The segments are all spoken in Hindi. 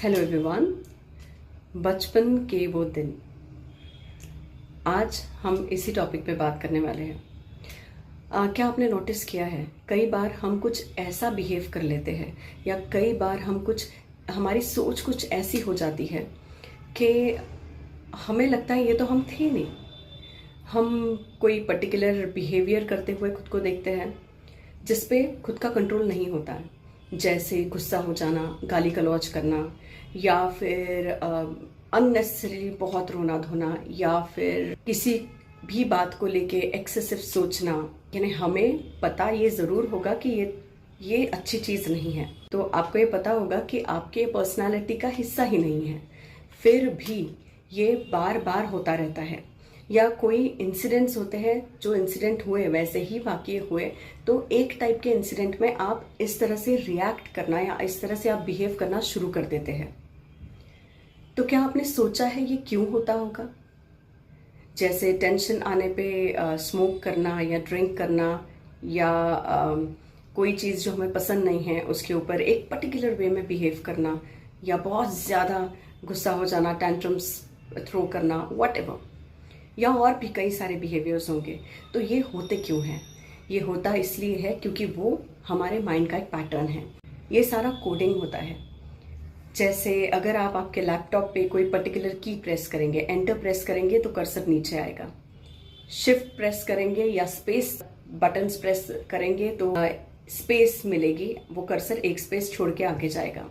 Hello everyone. बचपन के वो दिन, आज हम इसी टॉपिक पे बात करने वाले हैं। क्या आपने नोटिस किया है, कई बार हम कुछ ऐसा बिहेव कर लेते हैं या कई बार हमारी सोच कुछ ऐसी हो जाती है कि हमें लगता है ये तो हम थे नहीं। हम कोई पर्टिकुलर बिहेवियर करते हुए खुद को देखते हैं जिसपे खुद का कंट्रोल नहीं होता है, जैसे गुस्सा हो जाना, गाली गलौज करना, या फिर अननेसेसरी बहुत रोना धोना, या फिर किसी भी बात को लेके एक्सेसिव सोचना। यानी हमें पता ये ज़रूर होगा कि ये अच्छी चीज़ नहीं है, तो आपको ये पता होगा कि आपके पर्सनालिटी का हिस्सा ही नहीं है, फिर भी ये बार बार होता रहता है। या कोई इंसिडेंट्स होते हैं, जो इंसिडेंट हुए वैसे ही वाकई हुए, तो एक टाइप के इंसिडेंट में आप इस तरह से रिएक्ट करना या इस तरह से आप बिहेव करना शुरू कर देते हैं। तो क्या आपने सोचा है ये क्यों होता होगा? जैसे टेंशन आने पे स्मोक करना या ड्रिंक करना, या कोई चीज़ जो हमें पसंद नहीं है उसके ऊपर एक पर्टिकुलर वे में बिहेव करना, या बहुत ज़्यादा गुस्सा हो जाना, टैंट्रम्स थ्रो करना, व्हाटएवर, या और भी कई सारे बिहेवियर्स होंगे। तो ये होते क्यों हैं? ये होता इसलिए है क्योंकि वो हमारे माइंड का एक पैटर्न है। ये सारा कोडिंग होता है। जैसे अगर आप आपके लैपटॉप पे कोई पर्टिकुलर की प्रेस करेंगे, एंटर प्रेस करेंगे तो कर्सर नीचे आएगा, शिफ्ट प्रेस करेंगे या स्पेस बटन्स प्रेस करेंगे तो स्पेस मिलेगी, वो कर्सर एक स्पेस छोड़ के आगे जाएगा।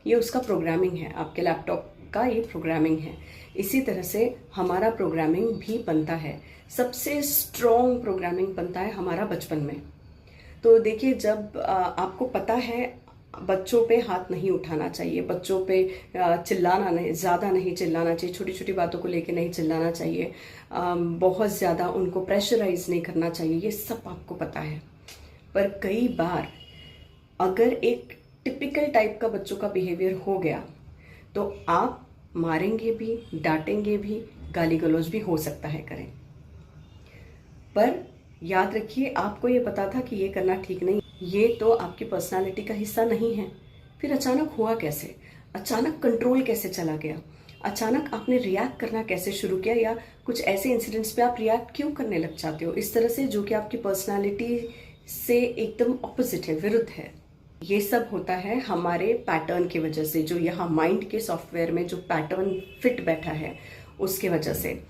ये उसका प्रोग्रामिंग है, आपके लैपटॉप का ये प्रोग्रामिंग है। इसी तरह से हमारा प्रोग्रामिंग भी बनता है। सबसे स्ट्रॉन्ग प्रोग्रामिंग बनता है हमारा बचपन में। तो देखिए, जब आपको पता है बच्चों पे हाथ नहीं उठाना चाहिए, बच्चों पे चिल्लाना नहीं, ज़्यादा नहीं चिल्लाना चाहिए, छोटी छोटी बातों को लेके नहीं चिल्लाना चाहिए, बहुत ज़्यादा उनको प्रेशराइज नहीं करना चाहिए, ये सब आपको पता है। पर कई बार अगर एक टिपिकल टाइप का बच्चों का बिहेवियर हो गया तो आप मारेंगे भी, डांटेंगे भी, गाली गलौज भी हो सकता है करें। पर याद रखिए, आपको ये पता था कि ये करना ठीक नहीं, ये तो आपकी पर्सनालिटी का हिस्सा नहीं है। फिर अचानक हुआ कैसे? अचानक कंट्रोल कैसे चला गया? अचानक आपने रिएक्ट करना कैसे शुरू किया? या कुछ ऐसे इंसिडेंट्स पे आप रिएक्ट क्यों करने लग जाते हो इस तरह से, जो कि आपकी पर्सनालिटी से एकदम ऑपोजिट है, विरुद्ध है? ये सब होता है हमारे पैटर्न की वजह से, जो यहाँ माइंड के सॉफ्टवेयर में जो पैटर्न फिट बैठा है उसके वजह से।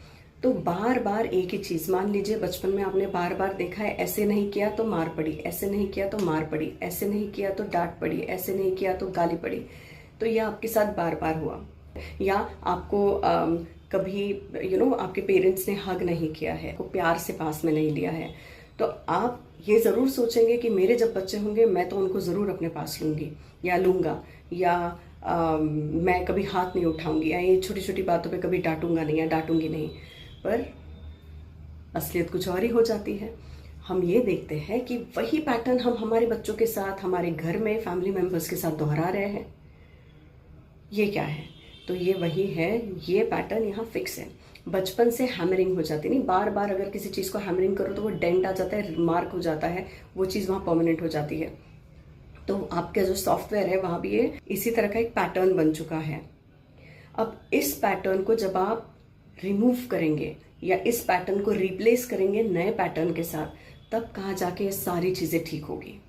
तो बार बार एक ही चीज़, मान लीजिए बचपन में आपने बार बार देखा है, ऐसे नहीं किया तो मार पड़ी, ऐसे नहीं किया तो मार पड़ी, ऐसे नहीं किया तो डांट पड़ी, ऐसे नहीं किया तो गाली पड़ी। तो यह आपके साथ बार बार हुआ। या आपको कभी आपके पेरेंट्स ने हग नहीं किया है, को प्यार से पास में नहीं लिया है, तो आप ये ज़रूर सोचेंगे कि मेरे जब बच्चे होंगे मैं तो उनको ज़रूर अपने पास लूँगी या लूँगा, या मैं कभी हाथ नहीं उठाऊँगी, या ये छोटी छोटी बातों पे कभी डांटूंगा नहीं या डांटूंगी नहीं। पर असलियत कुछ और ही हो जाती है। हम ये देखते हैं कि वही पैटर्न हम हमारे बच्चों के साथ, हमारे घर में फैमिली मेंबर्स के साथ दोहरा रहे हैं। ये क्या है? तो ये वही है, ये पैटर्न यहाँ फिक्स है। बचपन से हैमरिंग हो जाती, नहीं, बार बार अगर किसी चीज़ को हैमरिंग करो तो वो डेंट आ जाता है, मार्क हो जाता है, वो चीज़ वहाँ परमानेंट हो जाती है। तो आपका जो सॉफ्टवेयर है वहाँ भी ये इसी तरह का एक पैटर्न बन चुका है। अब इस पैटर्न को जब आप रिमूव करेंगे या इस पैटर्न को रिप्लेस करेंगे नए पैटर्न के साथ, तब कहाँ जाके ये सारी चीज़ें ठीक होगी।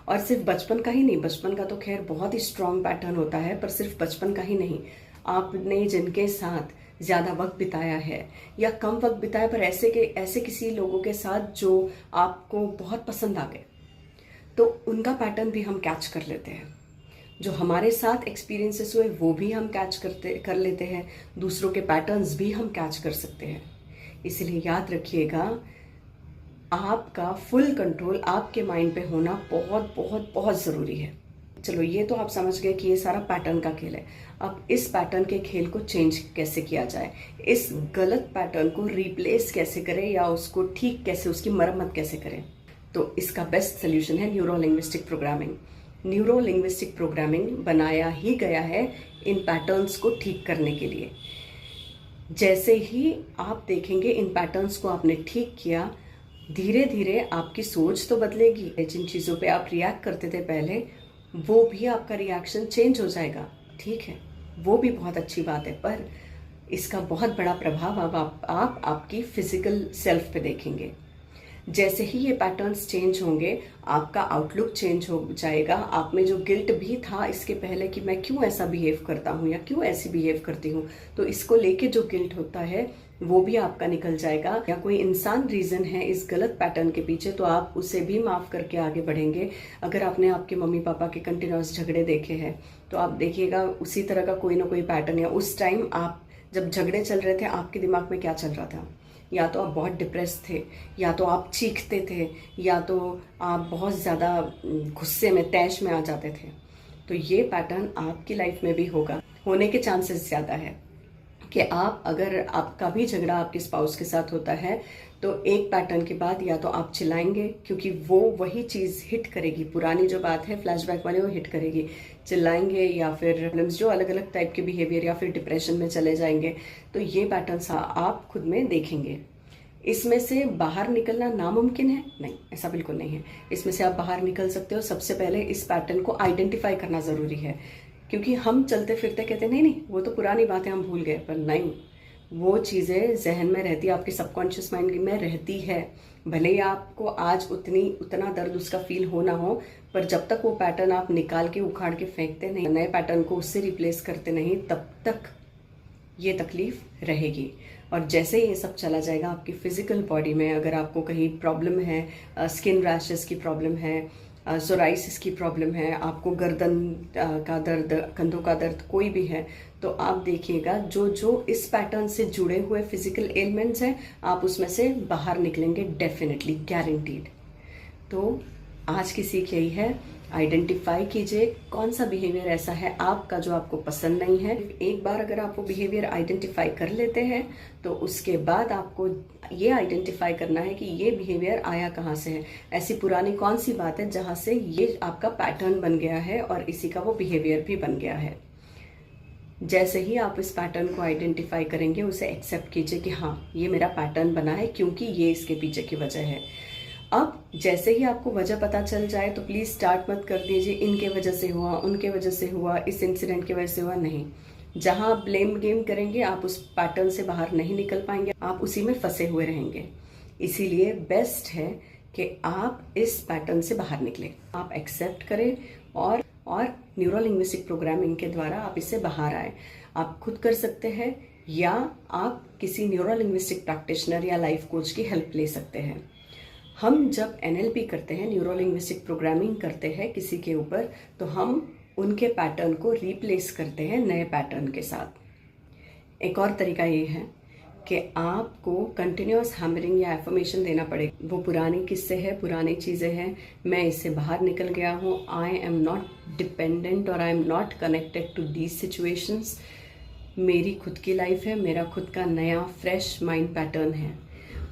और सिर्फ बचपन का ही नहीं, बचपन का तो खैर बहुत ही स्ट्रॉन्ग पैटर्न होता है, पर सिर्फ बचपन का ही नहीं, आपने जिनके साथ ज़्यादा वक्त बिताया है या कम वक्त बिताया, पर ऐसे किसी लोगों के साथ जो आपको बहुत पसंद आ गए, तो उनका पैटर्न भी हम कैच कर लेते हैं। जो हमारे साथ एक्सपीरियंसेस हुए वो भी हम कैच कर लेते हैं, दूसरों के पैटर्न्स भी हम कैच कर सकते हैं। इसलिए याद रखिएगा, आपका फुल कंट्रोल आपके माइंड पे होना बहुत बहुत बहुत ज़रूरी है। चलो, ये तो आप समझ गए कि ये सारा पैटर्न का खेल है। अब इस पैटर्न के खेल को चेंज कैसे किया जाए, इस गलत पैटर्न को रिप्लेस कैसे करें या उसको ठीक कैसे, उसकी मरम्मत कैसे करें, तो इसका बेस्ट सोल्यूशन है neuro linguistic programming. Neuro linguistic programming बनाया ही गया है इन पैटर्न्स को ठीक करने के लिए। जैसे ही आप देखेंगे इन पैटर्न्स को आपने ठीक किया, धीरे धीरे आपकी सोच तो बदलेगी। जिन चीज़ों पे आप रिएक्ट करते थे पहले, वो भी आपका रिएक्शन चेंज हो जाएगा। ठीक है। वो भी बहुत अच्छी बात है, पर इसका बहुत बड़ा प्रभाव अब आप आपकी फिजिकल सेल्फ पे देखेंगे। जैसे ही ये पैटर्न्स चेंज होंगे, आपका आउटलुक चेंज हो जाएगा। आप में जो गिल्ट भी था इसके पहले कि मैं क्यों ऐसा बिहेव करता हूँ या क्यों ऐसी बिहेव करती हूँ, तो इसको लेके जो गिल्ट होता है वो भी आपका निकल जाएगा। या कोई इंसान रीजन है इस गलत पैटर्न के पीछे, तो आप उसे भी माफ करके आगे बढ़ेंगे। अगर आपने आपके मम्मी पापा के कंटिन्यूअस झगड़े देखे हैं तो आप देखिएगा उसी तरह का कोई ना कोई पैटर्न है। उस टाइम आप जब झगड़े चल रहे थे, आपके दिमाग में क्या चल रहा था? या तो आप बहुत डिप्रेस थे, या तो आप चीखते थे, या तो आप बहुत ज़्यादा गुस्से में तैश में आ जाते थे। तो ये पैटर्न आपकी लाइफ में भी होगा, होने के चांसेस ज़्यादा है कि आप, अगर आपका भी झगड़ा आपके स्पाउस के साथ होता है तो एक पैटर्न के बाद या तो आप चिल्लाएंगे, क्योंकि वो वही चीज़ हिट करेगी, पुरानी जो बात है फ्लैशबैक वाले वो हिट करेगी, चिल्लाएंगे, या फिर प्रॉब्लम्स जो अलग अलग टाइप के बिहेवियर, या फिर डिप्रेशन में चले जाएंगे। तो ये पैटर्न्स आप खुद में देखेंगे। इसमें से बाहर निकलना नामुमकिन है? नहीं, ऐसा बिल्कुल नहीं है। इसमें से आप बाहर निकल सकते हो। सबसे पहले इस पैटर्न को आइडेंटिफाई करना ज़रूरी है, क्योंकि हम चलते फिरते कहते नहीं नहीं वो तो पुरानी बात है, हम भूल गए, पर नहीं, वो चीज़ें जहन में रहती है, आपके सबकॉन्शियस माइंड में रहती है। भले ही आपको आज उतना दर्द उसका फील हो ना हो, पर जब तक वो पैटर्न आप निकाल के उखाड़ के फेंकते नहीं, नए पैटर्न को उससे रिप्लेस करते नहीं, तब तक ये तकलीफ रहेगी। और जैसे ही ये सब चला जाएगा आपकी फिजिकल बॉडी में, अगर आपको कहीं प्रॉब्लम है, स्किन रैशेस की प्रॉब्लम है, सोराइसिस की प्रॉब्लम है, आपको गर्दन का दर्द, कंधों का दर्द कोई भी है, तो आप देखिएगा जो जो इस पैटर्न से जुड़े हुए फिजिकल एलिमेंट्स हैं, आप उसमें से बाहर निकलेंगे डेफिनेटली, गारंटीड। तो आज की सीख यही है, आइडेंटिफाई कीजिए कौन सा बिहेवियर ऐसा है आपका जो आपको पसंद नहीं है। एक बार अगर आप वो बिहेवियर आइडेंटिफाई कर लेते हैं तो उसके बाद आपको ये आइडेंटिफाई करना है कि ये बिहेवियर आया कहाँ से है, ऐसी पुरानी कौन सी बात है जहाँ से ये आपका पैटर्न बन गया है और इसी का वो बिहेवियर भी बन गया है। जैसे ही आप इस पैटर्न को आइडेंटिफाई करेंगे, उसे एक्सेप्ट कीजिए कि हाँ ये मेरा पैटर्न बना है क्योंकि ये इसके पीछे की वजह है। अब जैसे ही आपको वजह पता चल जाए तो प्लीज़ स्टार्ट मत कर दीजिए इनके वजह से हुआ, उनके वजह से हुआ, इस इंसिडेंट की वजह से हुआ। नहीं, जहां आप ब्लेम गेम करेंगे आप उस पैटर्न से बाहर नहीं निकल पाएंगे, आप उसी में फंसे हुए रहेंगे। इसीलिए बेस्ट है कि आप इस पैटर्न से बाहर निकले, आप एक्सेप्ट करें और न्यूरो लिंग्विस्टिक प्रोग्रामिंग के द्वारा आप इससे बाहर आए। आप खुद कर सकते हैं या आप किसी न्यूरो लिंग्विस्टिक प्रैक्टिशनर या लाइफ कोच की हेल्प ले सकते हैं। हम जब NLP करते हैं, न्यूरो लिंग्विस्टिक प्रोग्रामिंग करते हैं किसी के ऊपर, तो हम उनके पैटर्न को रिप्लेस करते हैं नए पैटर्न के साथ। एक और तरीका ये है कि आपको कंटिन्यूअस हैमरिंग या एफर्मेशन देना पड़ेगा। वो पुरानी किस्से है, पुरानी चीज़ें हैं, मैं इससे बाहर निकल गया हूँ, आई एम नॉट डिपेंडेंट और I am not connected to these situations. मेरी खुद की लाइफ है, मेरा खुद का नया फ्रेश माइंड पैटर्न है।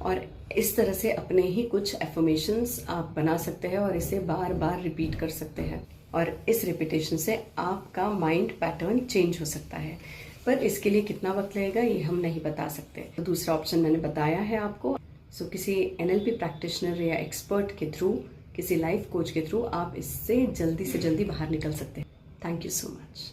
और इस तरह से अपने ही कुछ एफर्मेशंस आप बना सकते हैं और इसे बार बार रिपीट कर सकते हैं, और इस रिपीटेशन से आपका माइंड पैटर्न चेंज हो सकता है। पर इसके लिए कितना वक्त लगेगा ये हम नहीं बता सकते। तो दूसरा ऑप्शन मैंने बताया है आपको। सो किसी NLP प्रैक्टिशनर या एक्सपर्ट के थ्रू, किसी लाइफ कोच के थ्रू आप इससे जल्दी से जल्दी बाहर निकल सकते हैं। Thank you so much.